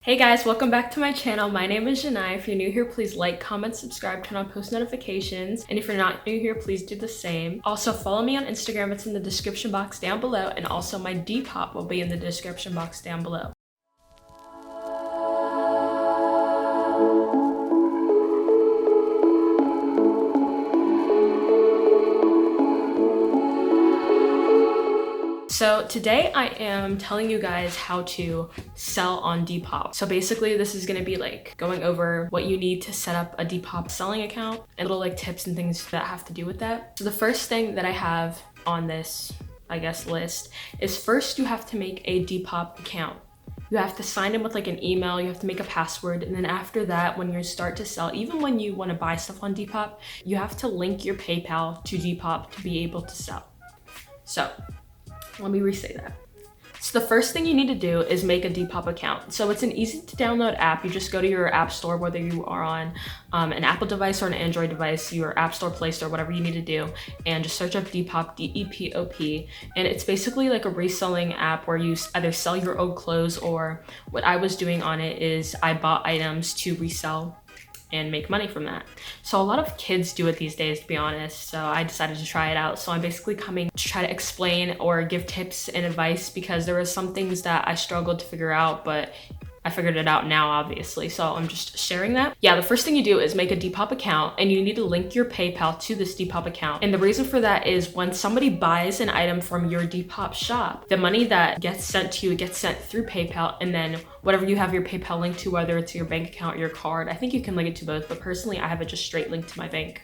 Hey guys, welcome back to my channel. My name is Zhani. If you're new here, please like, comment, subscribe, turn on post notifications. And if you're not new here, please do the same. Also, follow me on Instagram. It's in the description box down below. And also my Depop will be in the description box down below. So today I am telling you guys how to sell on Depop. So basically this is gonna be like going over what you need to set up a Depop selling account and little like tips and things that have to do with that. So the first thing that I have on this, list is first you have to make a Depop account. You have to sign in with like an email, you have to make a password, and then after that, when you start to sell, even when you wanna buy stuff on Depop, you have to link your PayPal to Depop to be able to sell. So let me re-say that. So the first thing you need to do is make a Depop account. So it's an easy to download app. You just go to your app store, whether you are on an Apple device or an Android device, your app store, Play Store, whatever you need to do, and just search up Depop, D-E-P-O-P. And it's basically like a reselling app where you either sell your old clothes, or what I was doing on it is I bought items to resell and make money from that. So a lot of kids do it these days, to be honest. So I decided to try it out. So I'm basically coming to try to explain or give tips and advice because there were some things that I struggled to figure out, but I figured it out now, obviously. So I'm just sharing that. Yeah, the first thing you do is make a Depop account, and you need to link your PayPal to this Depop account. And the reason for that is when somebody buys an item from your Depop shop, the money that gets sent to you gets sent through PayPal, and then whatever you have your PayPal linked to, whether it's your bank account or your card, I think you can link it to both, but personally I have it just straight linked to my bank.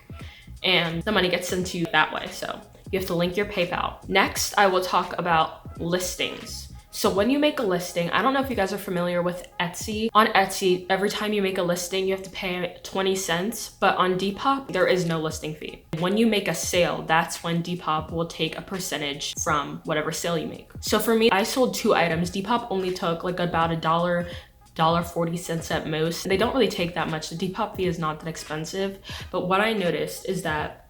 And the money gets sent to you that way. So you have to link your PayPal. Next, I will talk about listings. So when you make a listing, I don't know if you guys are familiar with Etsy. On Etsy, every time you make a listing, you have to pay 20 cents, but on Depop, there is no listing fee. When you make a sale, that's when Depop will take a percentage from whatever sale you make. So for me, I sold 2 items. Depop only took like about $1.40 at most. They don't really take that much. The Depop fee is not that expensive, but what I noticed is that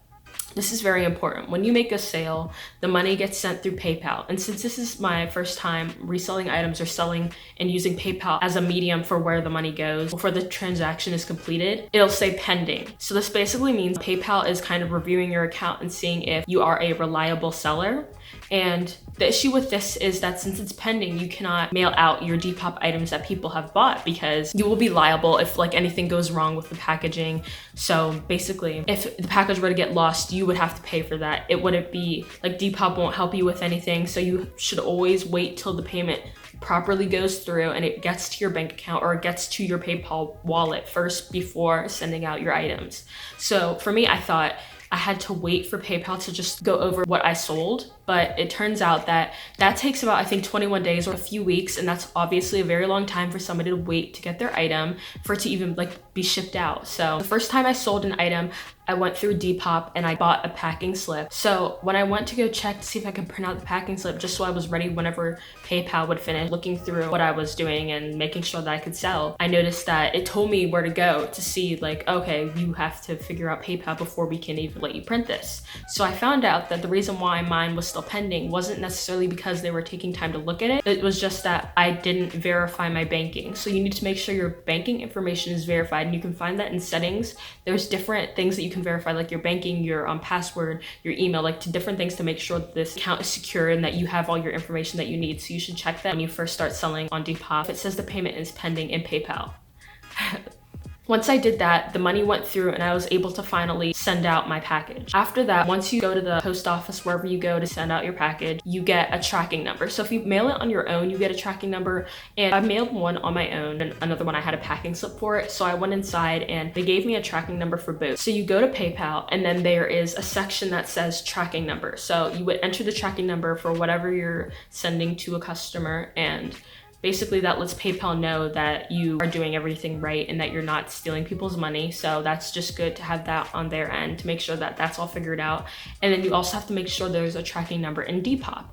this is very important. When you make a sale, the money gets sent through PayPal. And since this is my first time reselling items or selling and using PayPal as a medium for where the money goes before the transaction is completed, it'll say pending. So this basically means PayPal is kind of reviewing your account and seeing if you are a reliable seller. And the issue with this is that since it's pending, you cannot mail out your Depop items that people have bought because you will be liable if like anything goes wrong with the packaging. So basically, if the package were to get lost, you would have to pay for that. It wouldn't be like Depop won't help you with anything. So you should always wait till the payment properly goes through and it gets to your bank account or it gets to your PayPal wallet first before sending out your items. So for me, I thought I had to wait for PayPal to just go over what I sold, but it turns out that that takes about, I think, 21 days or a few weeks, and that's obviously a very long time for somebody to wait to get their item for it to even like be shipped out. So the first time I sold an item, I went through Depop and I bought a packing slip. So when I went to go check to see if I could print out the packing slip just so I was ready whenever PayPal would finish looking through what I was doing and making sure that I could sell, I noticed that it told me where to go to see like, okay, you have to figure out PayPal before we can even let you print this. So I found out that the reason why mine was still pending wasn't necessarily because they were taking time to look at it. It was just that I didn't verify my banking. So you need to make sure your banking information is verified, and you can find that in settings. There's different things that you can verify, like your banking, your password, your email, like to different things to make sure that this account is secure and that you have all your information that you need. So you should check that when you first start selling on Depop. It says the payment is pending in PayPal. Once I did that, the money went through and I was able to finally send out my package. After that, once you go to the post office, wherever you go to send out your package, you get a tracking number. So if you mail it on your own, you get a tracking number. And I mailed one on my own and another one I had a packing slip for it. So I went inside and they gave me a tracking number for both. So you go to PayPal and then there is a section that says tracking number. So you would enter the tracking number for whatever you're sending to a customer, and basically that lets PayPal know that you are doing everything right and that you're not stealing people's money. So that's just good to have that on their end to make sure that that's all figured out. And then you also have to make sure there's a tracking number in Depop.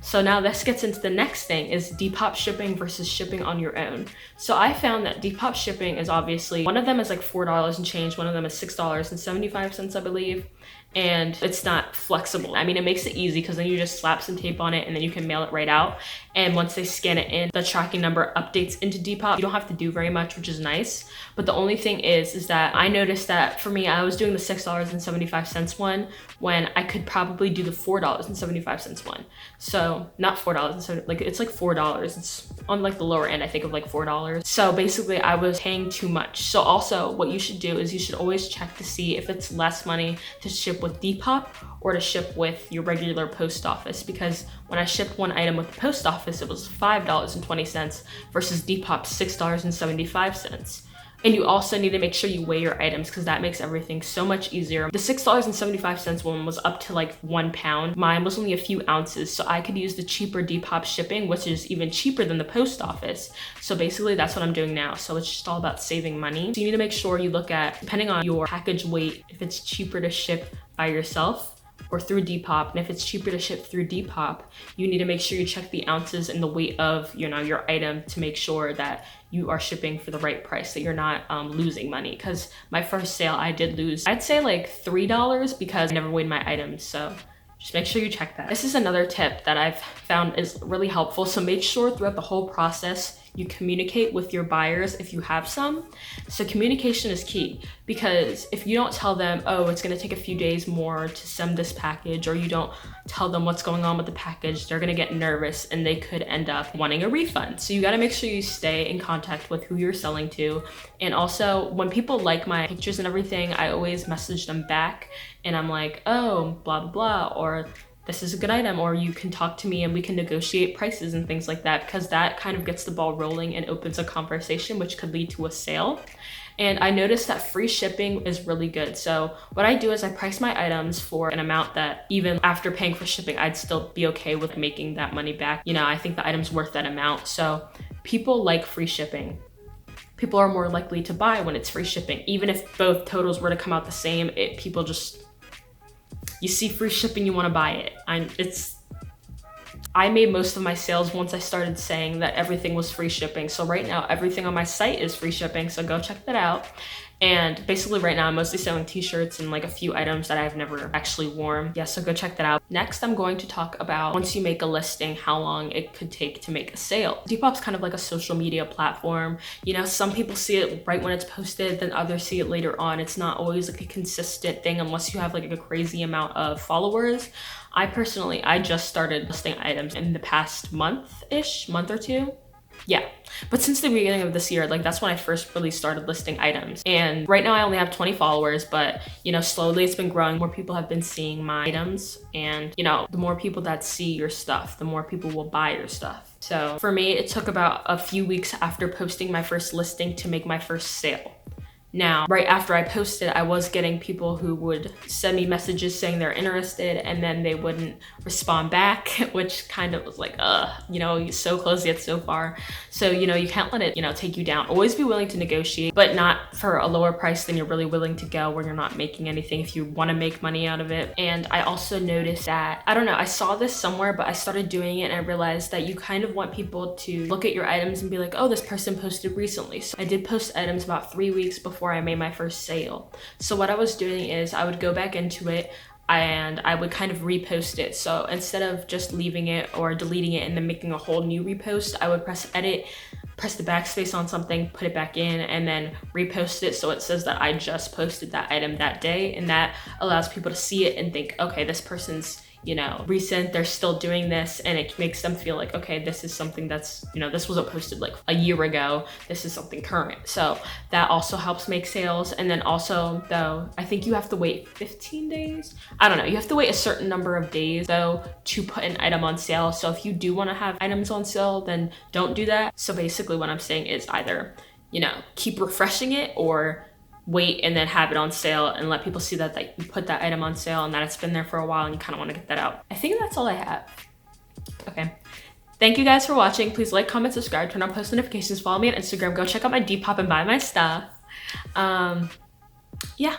So now this gets into the next thing, is Depop shipping versus shipping on your own. So I found that Depop shipping is obviously, one of them is like $4 and change, one of them is $6.75, I believe. and it's not flexible. I mean, it makes it easy because then you just slap some tape on it and then you can mail it right out. And once they scan it in, the tracking number updates into Depop. You don't have to do very much, which is nice. But the only thing is that I noticed that for me, I was doing the $6.75 one when I could probably do the $4.75 one. So not $4, like it's like $4. It's on like the lower end, I think, of like $4. So basically I was paying too much. So also what you should do is you should always check to see if it's less money to ship with Depop or to ship with your regular post office, because when I shipped one item with the post office, it was $5.20 versus Depop's $6.75. And you also need to make sure you weigh your items because that makes everything so much easier. The $6.75 one was up to like 1 pound. Mine was only a few ounces, so I could use the cheaper Depop shipping, which is even cheaper than the post office. So basically that's what I'm doing now. So it's just all about saving money. So you need to make sure you look at, depending on your package weight, if it's cheaper to ship by yourself or through Depop. And if it's cheaper to ship through Depop, you need to make sure you check the ounces and the weight of, you know, your item to make sure that you are shipping for the right price, that you're not losing money. Because my first sale, I did lose, I'd say like $3 because I never weighed my items. So just make sure you check that. This is another tip that I've found is really helpful. So make sure throughout the whole process, you communicate with your buyers if you have some. So communication is key, because if you don't tell them, oh, it's gonna take a few days more to send this package, or you don't tell them what's going on with the package, they're gonna get nervous and they could end up wanting a refund. So you gotta make sure you stay in contact with who you're selling to. And also when people like my pictures and everything, I always message them back and I'm like, oh, blah, blah, blah, or this is a good item, or you can talk to me and we can negotiate prices and things like that, because that kind of gets the ball rolling and opens a conversation, which could lead to a sale. And I noticed that free shipping is really good. So what I do is I price my items for an amount that even after paying for shipping, I'd still be okay with making that money back. You know, I think the item's worth that amount. So people like free shipping. People are more likely to buy when it's free shipping. Even if both totals were to come out the same, people just, you see free shipping, you want to buy it. I made most of my sales once I started saying that everything was free shipping. So right now, everything on my site is free shipping. So go check that out. And basically right now I'm mostly selling t-shirts and like a few items that I've never actually worn. Yeah, so go check that out. Next, I'm going to talk about once you make a listing, how long it could take to make a sale. Depop's kind of like a social media platform. You know, some people see it right when it's posted, then others see it later on. It's not always like a consistent thing unless you have like a crazy amount of followers. I just started listing items in the past month-ish, month or two. Yeah, but since the beginning of this year, like that's when I first really started listing items. And right now I only have 20 followers, but you know, slowly it's been growing. More people have been seeing my items, and you know, the more people that see your stuff, the more people will buy your stuff. So for me, it took about a few weeks after posting my first listing to make my first sale. Now, right after I posted, I was getting people who would send me messages saying they're interested, and then they wouldn't respond back, which kind of was like, you know, you're so close yet so far. So, you know, you can't let it, you know, take you down. Always be willing to negotiate, but not for a lower price than you're really willing to go, where you're not making anything if you want to make money out of it. And I also noticed that, I don't know, I saw this somewhere, but I started doing it and I realized that you kind of want people to look at your items and be like, oh, this person posted recently. So I did post items about 3 weeks before I made my first sale. So what I was doing is I would go back into it and I would kind of repost it. So instead of just leaving it or deleting it and then making a whole new repost, I would press edit, press the backspace on something, put it back in, and then repost it so it says that I just posted that item that day. And that allows people to see it and think, okay, this person's, you know, recent, they're still doing this, and it makes them feel like, okay, this is something that's, you know, this wasn't posted like a year ago, this is something current. So that also helps make sales. And then also though, I think you have to wait 15 days. I don't know, you have to wait a certain number of days though to put an item on sale. So if you do want to have items on sale, then don't do that. So basically what I'm saying is either, you know, keep refreshing it, or wait and then have it on sale and let people see that you put that item on sale and that it's been there for a while and you kind of want to get that out. I think that's all I have. Okay. Thank you guys for watching. Please like, comment, subscribe, turn on post notifications, follow me on Instagram, go check out my Depop and buy my stuff. Yeah.